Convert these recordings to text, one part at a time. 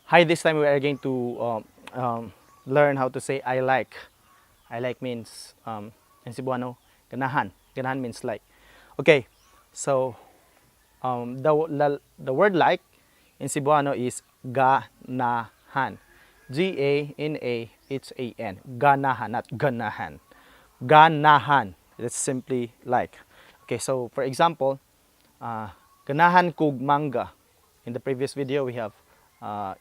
Hi, this time we are going to learn how to say I like. I like means in Cebuano, ganahan. Ganahan means like. Okay, so the word like in Cebuano is ganahan. G-A-N-A-H-A-N. Ganahan, not ganahan. Ganahan. That's simply like. Okay, so for example, ganahan kog manga. In the previous video, we have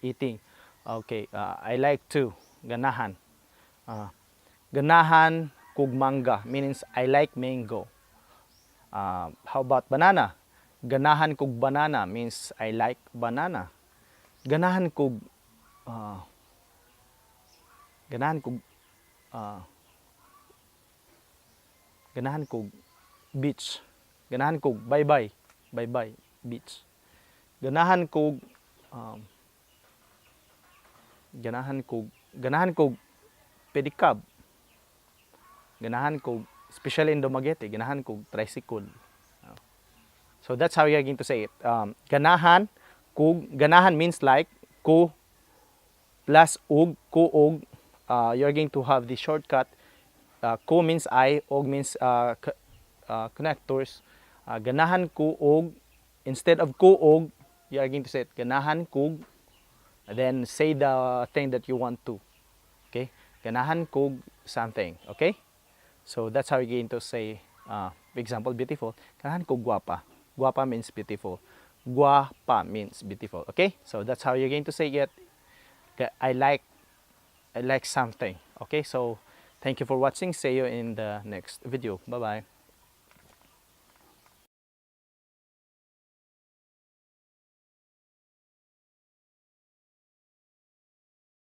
eating. Okay, I like to. Ganahan. Uh, ganahan kog manga means I like mango. How about banana? Ganahan kog banana means I like banana. Ganahan kog uh, ganahan kog uh, ganahan kog beach. Ganahan kog bye-bye. Bye-bye beach. Ganahan kog um, ganahan kog pedicab. Ganahan kog especially in Dumaguete, ganahan kog tricycle. So that's how you're going to say it. Ganahan kog ganahan means like ku plus ug kuog. You're going to have the shortcut. Ku means I, og means connectors. Ganahan kuog instead of kuog, you are going to say it ganahan kog. Then say the thing that you want to. Okay? Ganahan kog something. Okay? So that's how you're going to say, for example, beautiful. Ganahan kog guapa. Guapa means beautiful. Guapa means beautiful. Okay? So that's how you're going to say it. I like something. Okay? So thank you for watching. See you in the next video. Bye-bye.